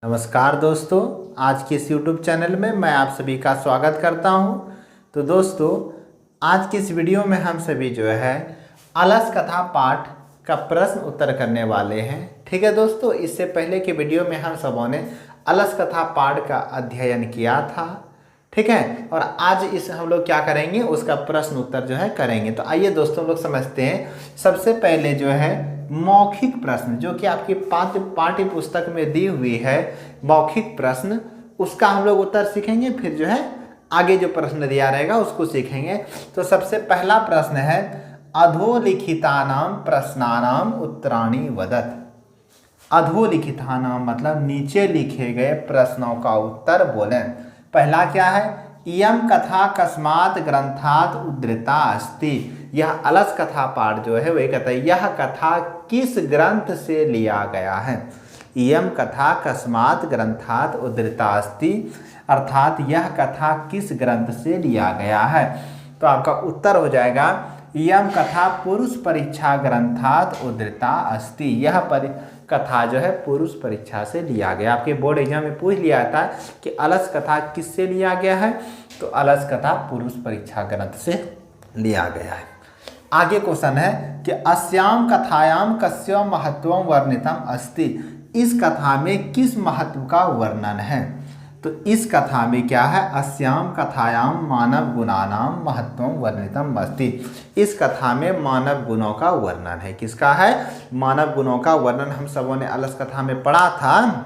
नमस्कार दोस्तों, आज के इस YouTube चैनल में मैं आप सभी का स्वागत करता हूं। तो दोस्तों, आज की इस वीडियो में हम सभी जो है अलस कथा पाठ का प्रश्न उत्तर करने वाले हैं। ठीक है दोस्तों, इससे पहले के वीडियो में हम सबों ने अलस कथा पाठ का अध्ययन किया था। ठीक है, और आज इस हम लोग क्या करेंगे, उसका प्रश्न उत्तर जो है करेंगे। तो आइए दोस्तों लोग समझते हैं। सबसे पहले जो है मौखिक प्रश्न, जो कि आपकी पाठ्य पुस्तक में दी हुई है, मौखिक प्रश्न, उसका हम लोग उत्तर सीखेंगे। फिर जो है आगे जो प्रश्न दिया रहेगा उसको सीखेंगे। तो सबसे पहला प्रश्न है, अधोलिखितानां प्रश्नानां उत्तराणि वदत। अधोलिखितानां मतलब नीचे लिखे गए प्रश्नों का उत्तर बोलें। पहला क्या है, इयम कथा कस्मात् ग्रंथात् उद्धृता अस्ति। यह अलस कथा पाठ जो है वह कहता है यह कथा किस ग्रंथ से लिया गया है। इयम कथा कस्मात् ग्रंथात् उद्धृता अस्ति, अर्थात यह कथा किस ग्रंथ से लिया गया है। तो आपका उत्तर हो जाएगा, इयम कथा पुरुष परीक्षा ग्रंथात् उद्धृता अस्ति। यह कथा जो है पुरुष परीक्षा से लिया गया। आपके बोर्ड एग्जाम में पूछ लिया था कि अलस कथा किससे लिया गया है, तो अलस कथा पुरुष परीक्षा ग्रंथ से लिया गया है। आगे क्वेश्चन है कि अस्याम कथायाम कस्य महत्वम वर्णितम अस्ति। इस कथा में किस महत्व का वर्णन है। तो इस कथा में क्या है, अस्याम कथायाम मानव गुणानाम महत्वम वर्णितम अस्ति। इस कथा में मानव गुणों का वर्णन है। किसका है, मानव गुणों का वर्णन। हम सबों ने अलस कथा में पढ़ा था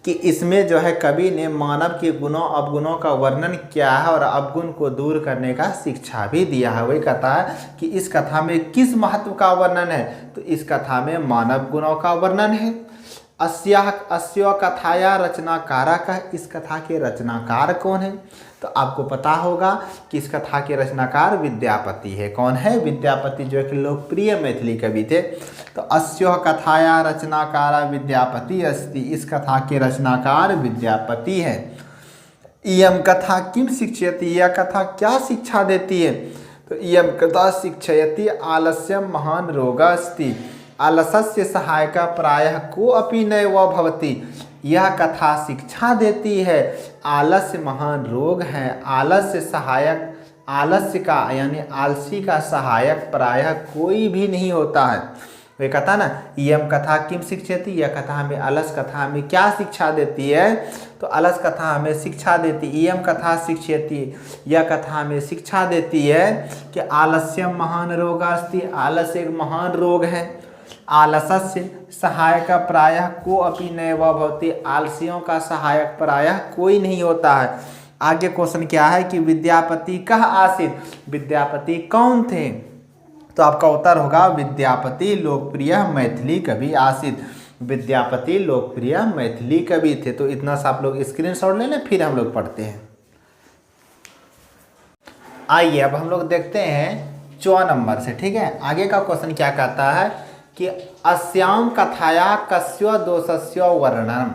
कि इसमें जो है कवि ने मानव के गुणों अवगुणों का वर्णन किया है और अवगुण को दूर करने का शिक्षा भी दिया है। वही कहता है कि इस कथा में किस महत्व का वर्णन है, तो इस कथा में मानव गुणों का वर्णन है। अस्या कथाया रचनाकारक है। इस कथा के रचनाकार कौन है, तो आपको पता होगा कि इस कथा के रचनाकार विद्यापति है। कौन है, विद्यापति, जो एक लोकप्रिय मैथिली कवि थे। तो अस्या कथाया रचनाकारा विद्यापति अस्ति। इस कथा के रचनाकार विद्यापति है। इयम कथा किम शिक्षयति। यह कथा क्या शिक्षा देती है, तो इयम कथा शिक्षयति आलस्यम महान रोगा अस्ति। आलस्य सहायक प्रायः को अपि नैव भवति। यह कथा शिक्षा देती है आलस्य महान रोग है। आलस्य सहायक, आलस्य का यानी आलसी का सहायक प्रायः कोई भी नहीं होता है। वे कहता ना, यम कथा किम शिक्षयति। यह कथा हमें, अलस कथा हमें क्या शिक्षा देती है, तो अलस कथा हमें शिक्षा देती, इयम कथा शिक्षयति, यह कथा हमें शिक्षा देती है कि आलस्यम महान रोग अस्ति। आलस्य एक महान रोग है। आलस्य सहायक प्रायः को अपि नैव भवति। आलसियों का सहायक प्रायः कोई नहीं होता है। आगे क्वेश्चन क्या है कि विद्यापति कह आसीत। विद्यापति कौन थे, तो आपका उत्तर होगा विद्यापति लोकप्रिय मैथिली कवि आसीत। विद्यापति लोकप्रिय मैथिली कवि थे। तो इतना सा आप लोग स्क्रीनशॉट ले लें, फिर हम लोग पढ़ते हैं। आइए अब हम लोग देखते हैं 4 नंबर से। ठीक है, आगे का क्वेश्चन क्या कहता है कि अस्याम कथाया कस्य दोषस्य वर्णनम।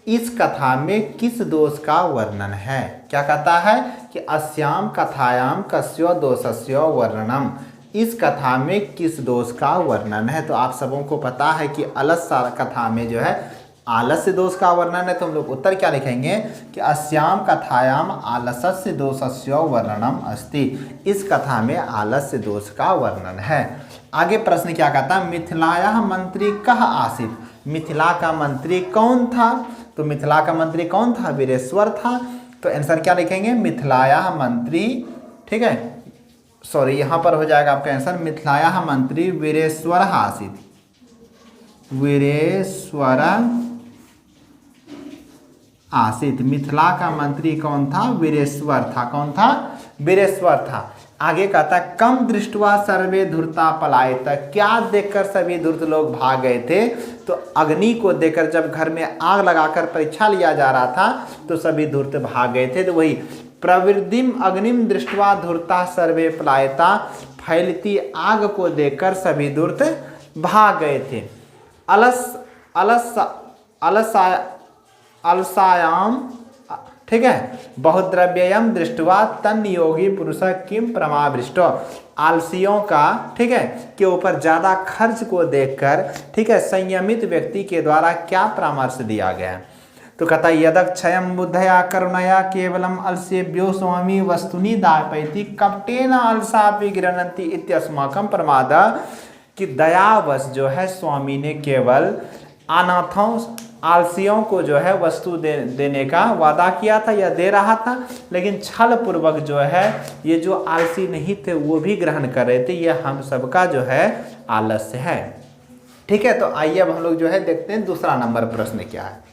इस कथा में किस दोष का वर्णन है। क्या कहता है कि अस्याम कथायाम कस्य दोषस्य वर्णनम। इस कथा में किस दोष का वर्णन है। तो आप सबों को पता है कि अलस कथा में जो है आलस्य दोष का वर्णन है। तो हम लोग उत्तर क्या लिखेंगे कि अस्याम कथायाम आलस्य दोषस्य वर्णनम अस्ति। इस कथा में आलस्य दोष का वर्णन है। आगे प्रश्न क्या कहता है, मिथिलाया मंत्री कह आसीत। मिथिला का मंत्री कौन था, तो मिथिला का मंत्री कौन था, वीरेश्वर था। तो आंसर क्या लिखेंगे, मिथिलाया मंत्री। ठीक है, सॉरी, यहाँ पर हो जाएगा आपका आंसर मिथिलाया मंत्री वीरेश्वर आसीत। वीरेश्वर आसीत। मिथिला का मंत्री कौन था, वीरेश्वर था। कौन था, वीरेश्वर था। आगे कहता है कम दृष्टवा सर्वे धूर्ता पलायत। क्या देखकर सभी धूर्त लोग भाग गए थे, तो अग्नि को देखकर, जब घर में आग लगाकर परीक्षा लिया जा रहा था तो सभी धूर्त भाग गए थे। तो वही प्रवृद्धिम अग्निम दृष्टवा धूर्ता सर्वे पलायता। फैलती आग को देखकर सभी धूर्त भाग गए थे। अलसायाम, ठीक है, बहुद्रव्ययम दृष्टवा तन योगी पुरुष किम प्रमावृष्टो। आलसियों का, ठीक है, के ऊपर ज्यादा खर्च को देखकर, ठीक है, संयमित व्यक्ति के द्वारा क्या परामर्श दिया गया है? तो कहता है यदक्षयम बुद्धया करुणया केवलम अलसेभ्यो स्वामी वस्तुनि दापयति कपटेन अलसापि गृह्णन्ति इत्यस्माकं प्रमादा, कि दयावश जो है स्वामी ने केवल अनाथों आलसियों को जो है वस्तु देने का वादा किया था या दे रहा था, लेकिन छल पूर्वक जो है ये जो आलसी नहीं थे वो भी ग्रहण कर रहे थे। ये हम सबका जो है आलस्य है। ठीक है, तो आइए अब हम लोग जो है देखते हैं दूसरा नंबर प्रश्न क्या है।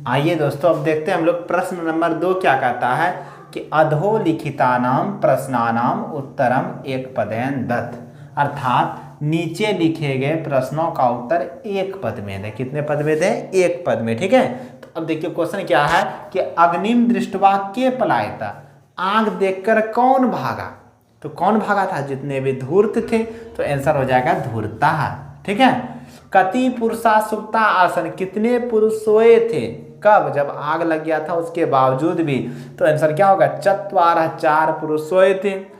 आइए दोस्तों अब देखते हैं हम लोग प्रश्न नंबर 2 क्या कहता है कि अधोलिखितानां प्रश्नानां उत्तरम एक पदेन दत्त, अर्थात नीचे लिखे गए प्रश्नों का उत्तर एक पद में दे। कितने पद में दे? एक पद में। ठीक है, तो अब देखिए क्वेश्चन क्या है कि अग्निम दृष्टवा के पलायता, आग देखकर कौन भागा? तो कौन भागा था? जितने भी धूर्त थे, तो आंसर हो जाएगा धूर्ता। ठीक है, कति पुरुषा सुप्ता आसन, कितने पुरुष सोए थे? कब? जब आग लग गया था उसके बावजूद भी। तो आंसर क्या होगा? चत्वारः, 4 पुरुष सोए थे।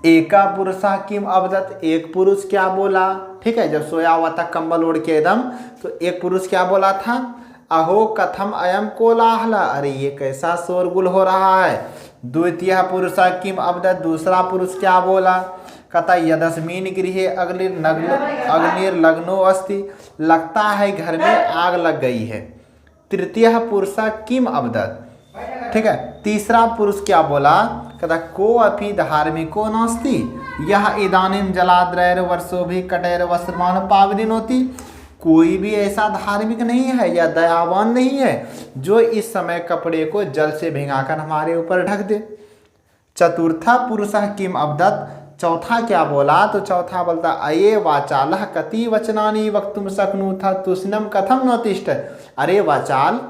एका पुरुषा किम अवदत्, एक पुरुष क्या बोला? ठीक है, जब सोया हुआ था कंबल ओढ़ के एकदम, तो एक पुरुष क्या बोला था? अहो कथम अयम कोलाहल, अरे ये कैसा शोरगुल हो रहा है। द्वितीय पुरुषा किम अवदत्, दूसरा पुरुष क्या बोला? कहता यदस्मिन गृहे अग्निर्लग्नो अस्ति, लगता है घर में आग लग गई है। तृतीय पुरुषा किम अवदत्, ठीक है, तीसरा पुरुष क्या बोला? कहता को अपि धार्मिको नास्ति, यह इदानीम जलाद्रैर वर्षो भी कटैर वस्त्रमान पावदिनोति, कोई भी ऐसा धार्मिक नहीं है या दयावान नहीं है जो इस समय कपड़े को जल से भिगाकर हमारे ऊपर ढक दे। चतुर्था पुरुषः किम अवदत्, चौथा क्या बोला? तो चौथा बोलता अये वाचालः कति वचनानि वक्तुम शक्नुतः तुष्णम कथम न तिष्ठति, अरे वाचाल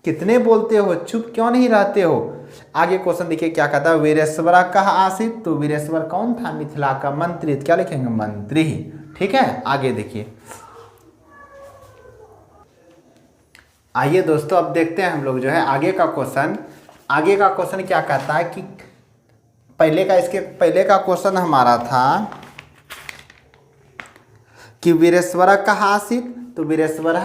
कितने बोलते हो, चुप क्यों नहीं रहते हो। आगे क्वेश्चन देखिए क्या कहता है। वीरेश्वर कहा आसित, तो वीरेश्वर कौन था? मिथिला का मंत्री। क्या लिखेंगे? मंत्री। ठीक है, आगे देखिए। आइए दोस्तों अब देखते हैं हम लोग जो है आगे का क्वेश्चन। आगे का क्वेश्चन क्या कहता है कि इसके पहले का क्वेश्चन हमारा था कि वीरेश्वर कहा आसित, तो वीरेश्वर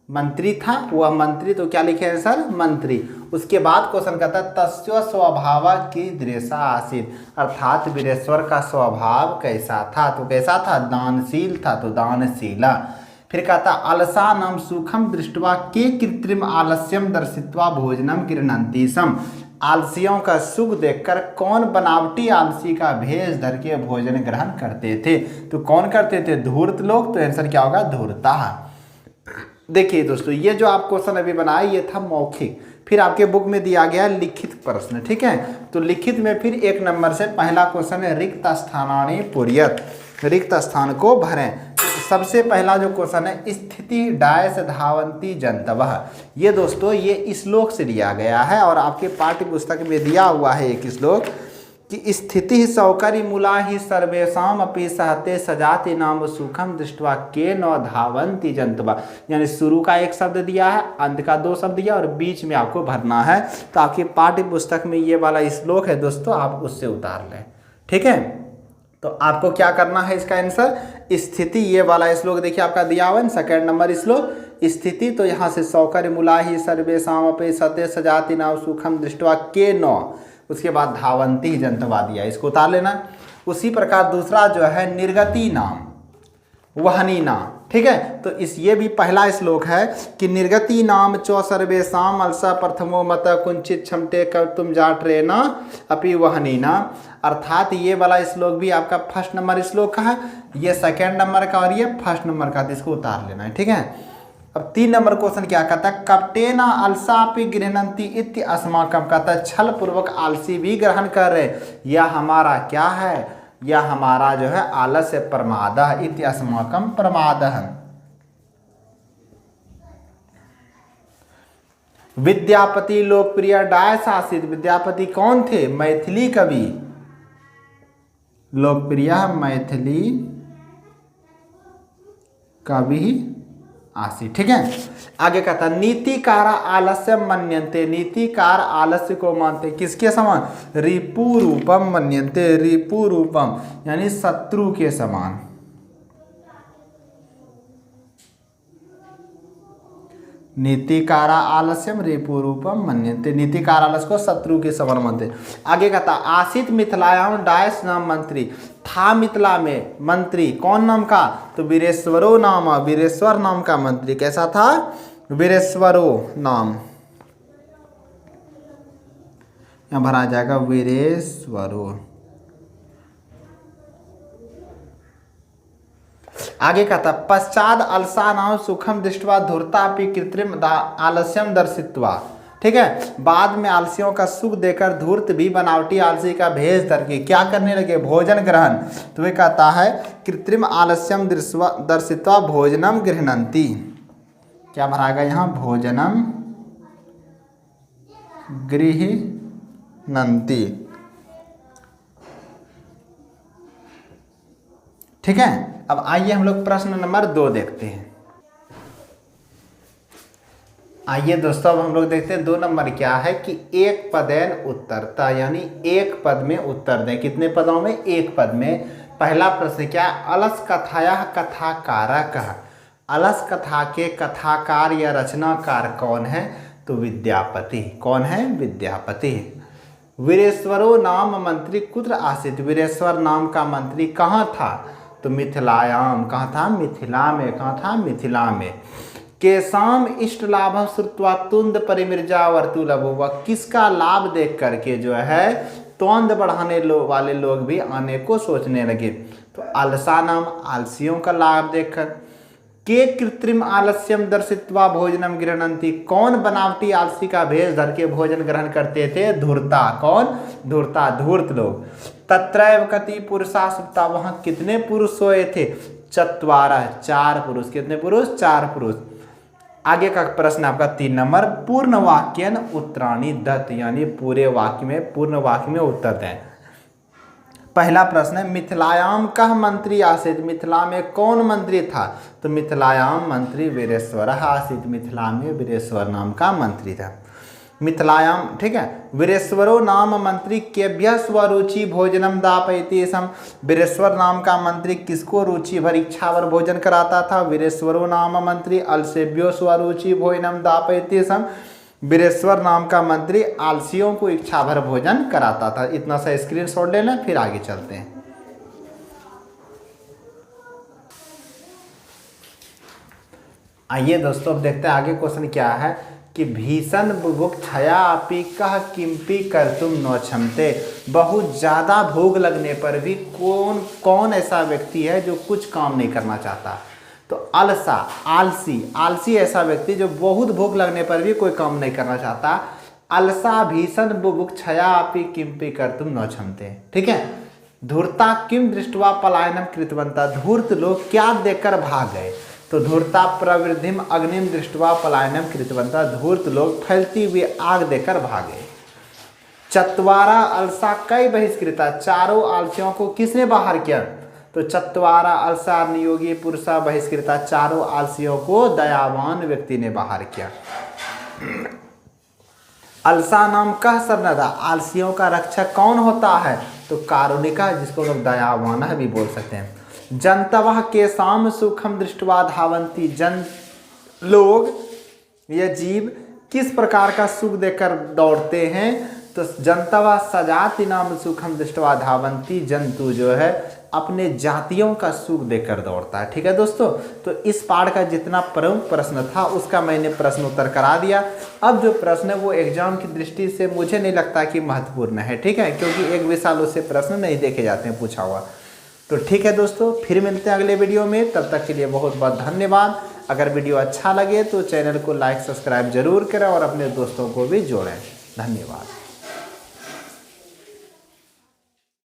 मंत्री था, वह मंत्री, तो क्या लिखे हैं सर? मंत्री। उसके बाद क्वेश्चन कहता है तस्य स्वभाव की दृशा आसित, अर्थात वीरेश्वर का स्वभाव कैसा था? तो कैसा था? दानशील था, तो दानशीला। फिर कहता अलसा नाम सुखम दृष्टवा के कृत्रिम आलस्यम दर्शित्वा भोजनम गृह्णन्ति सम, आलसियों का सुख देखकर कौन बनावटी आलसी का भेष धर के भोजन ग्रहण करते थे? तो कौन करते थे? धूर्त लोग। तो आंसर क्या होगा? धूर्ता। देखिए दोस्तों ये जो आप क्वेश्चन अभी बनाए ये था मौखिक, फिर आपके बुक में दिया गया लिखित प्रश्न। ठीक है, तो लिखित में फिर 1 नंबर से पहला क्वेश्चन है रिक्त स्थानानि पूर्यत, रिक्त स्थान को भरें। सबसे पहला जो क्वेश्चन है स्थिति डायस धावंती जंतवः, ये दोस्तों ये श्लोक से लिया गया है और आपके पाठ्य पुस्तक में दिया हुआ है एक श्लोक कि स्थिति सौकर्य मूला ही सर्वेशम अपि सहते सजाति नाम सुखम दृष्टवा के न धावंती जंतवा, यानी शुरू का एक शब्द दिया है, अंत का 2 शब्द दिया और बीच में आपको भरना है। तो आपकी पाठ्य पुस्तक में ये वाला श्लोक है दोस्तों, आप उससे उतार लें। ठीक है, तो आपको क्या करना है इसका आंसर? स्थिति, ये वाला श्लोक देखिए आपका दिया हुआ है 2nd नंबर श्लोक स्थिति, तो यहाँ से सौकर्य मूला ही सर्वेशम अपि सहते सजाति नाम सुखम दृष्टवा के न, उसके बाद धावंती जंतवा दिया, इसको उतार लेना। उसी प्रकार दूसरा जो है निर्गति नाम वहनी नाम। ठीक है, तो ये भी पहला श्लोक है कि निर्गति नाम चौ सर्वेशम अलसा प्रथमो मत कुंचित क्षमते कर तुम जाट्रे न अपि वहनी ना, अर्थात ये वाला श्लोक भी आपका 1st नंबर श्लोक का है, ये 2nd नंबर का और ये 1st नंबर का, तो इसको उतार लेना है। ठीक है, अब 3 नंबर क्वेश्चन क्या कहता है? कपटेना अलसापि गृह्णन्ति इति अस्माकं, कहता है छल पूर्वक आलसी भी ग्रहण कर रहे, यह हमारा क्या है? यह हमारा जो है आलस्य प्रमादः इति अस्माकं प्रमादः। विद्यापति लोकप्रिय डायस आसित, विद्यापति कौन थे? मैथिली कवि, लोकप्रिय मैथिली कवि आसीत्। ठीक है, आगे कहता है नीतिकारा आलस्यम मन्यन्ते, नीतिकार आलस्य को मानते किसके समान, रिपु रूपम मन्यन्ते, रिपु रूपम यानी शत्रु के समान। नीतिकारा आलस्यम रिपु रूपम मन्यन्ते, नीतिकार आलस्य को शत्रु के समान मानते। आगे कहता आसित मिथिलायाम डायस नाम मंत्री, था मिथिला में मंत्री कौन नाम का, तो वीरेश्वरो नाम, वीरेश्वर नाम का मंत्री। कैसा था, वीरेश्वरो नाम, यहां भरा जाएगा वीरेश्वरो। आगे कहता पश्चात अलसा नाम सुखम दृष्टवा धूर्तापि कृत्रिम आलस्यम दर्शित्वा। ठीक है, बाद में आलसियों का सुख देकर धूर्त भी बनावटी आलसी का भेष धर के क्या करने लगे, भोजन ग्रहण। तो वे कहता है कृत्रिम आलस्यम दर्शित्वा भोजनम गृह्णन्ति, क्या भराएगा यहाँ, भोजनम गृह्णन्ति। ठीक है, अब आइए हम लोग प्रश्न नंबर 2 देखते हैं। आइए दोस्तों अब हम लोग देखते हैं 2 नंबर क्या है कि एक पदेन उत्तरता, यानी एक पद में उत्तर दें। कितने पदों में, एक पद में। पहला प्रश्न क्या, अलस कथाया कथाकारक, अलस कथा के कथाकार या रचनाकार कौन है, तो विद्यापति। कौन है, विद्यापति। वीरेश्वरो नाम मंत्री कुत्र आसीत्, वीरेश्वर नाम का मंत्री कहाँ था, तो मिथिलायाम, कहाँ था, मिथिला में। कहाँ था, मिथिला में। केसाम इष्ट लाभम श्रुत्वा तुंद परिमिर्जा वर्तुलभो, वह किसका लाभ देख करके जो है तोंद बढ़ाने वाले लोग भी आने को सोचने लगे, तो अलसा नाम, आलसियों का लाभ देखकर। के कृत्रिम आलस्यम दर्शित्वा भोजनम गृह्णन्ति, कौन बनावटी आलसी का भेष धर के भोजन ग्रहण करते थे, धूर्ता। कौन, धूर्ता, धूर्त लोग। तत्रैव कति पुरुषा सुप्ता, वहां कितने पुरुष सोए थे, चत्वारः, 4 पुरुष। कितने पुरुष, 4 पुरुष। आगे का प्रश्न आपका 3 नंबर, पूर्ण वाक्यन उत्तराणि दत्त, यानी पूरे वाक्य में, पूर्ण वाक्य में उत्तर दें। पहला प्रश्न है मिथिलायाम कह मंत्री आसीत्, मिथिला में कौन मंत्री था, तो मिथिलायाम मंत्री वीरेश्वर आसीत्, मिथिला में वीरेश्वर नाम का मंत्री था। मिथिलायाम, ठीक है, वीरेश्वरो नाम मंत्री केभ्य स्वरुचि भोजनम दापयति सम, वीरेश्वर नाम का मंत्री किसको रुचि भर इच्छा भर भोजन कराता था, वीरेश्वरो नाम मंत्री अलसेभ्यो स्वरुचि भोजनम दापयति सम, वीरेश्वर नाम का मंत्री आलसियों को इच्छा भर भोजन कराता था। इतना सा स्क्रीनशॉट लेना, फिर आगे चलते हैं। आइए दोस्तों अब देखते हैं आगे क्वेश्चन क्या है कि भीषण बुभुक छया अपि कह किम्पि कर्तुम न क्षमते, बहुत ज़्यादा भूख लगने पर भी कौन ऐसा व्यक्ति है जो कुछ काम नहीं करना चाहता, तो अलसा, आलसी, आलसी ऐसा व्यक्ति जो बहुत भूख लगने पर भी कोई काम नहीं करना चाहता। अलसा भीषण बुभुक छया अपि किम्पि कर्तुम न क्षमते। ठीक है, धूर्ता किम दृष्ट्वा पलायनम कृतवंता, धूर्त लोग क्या देखकर भाग गए, तो धूर्ता प्रवृद्धिम अग्निम दृष्ट्वा पलायनम कृतवंता, धूर्त लोग फैलती हुई आग देखकर भागे। चत्वारा अलसा कई बहिष्कृता, चारों आलसियों को किसने बाहर किया, तो चत्वारा अलसा नियोगी पुरुषा बहिष्कृता, चारों आलसियों को दयावान व्यक्ति ने बाहर किया। अलसा नाम कह सर्वदा, आलसियों का रक्षक कौन होता है, तो कारुणिका, जिसको लोग दयावान भी बोल सकते हैं। जनतवः केसाम सुखम दृष्ट्वा धावंती, जन लोग या जीव किस प्रकार का सुख देखकर दौड़ते हैं, तो जनतवः सजाति नाम सुखम दृष्ट्वा धावंती, जंतु जो है अपने जातियों का सुख देखकर दौड़ता है। ठीक है दोस्तों, तो इस पाठ का जितना प्रमुख प्रश्न था उसका मैंने प्रश्न उत्तर करा दिया। अब जो प्रश्न है वो एग्जाम की दृष्टि से मुझे नहीं लगता कि महत्वपूर्ण है। ठीक है, क्योंकि एक भी सालों से प्रश्न नहीं देखे जाते हैं पूछा हुआ। तो ठीक है दोस्तों, फिर मिलते हैं अगले वीडियो में, तब तक के लिए बहुत बहुत धन्यवाद। अगर वीडियो अच्छा लगे तो चैनल को लाइक सब्सक्राइब जरूर करें और अपने दोस्तों को भी जोड़ें। धन्यवाद।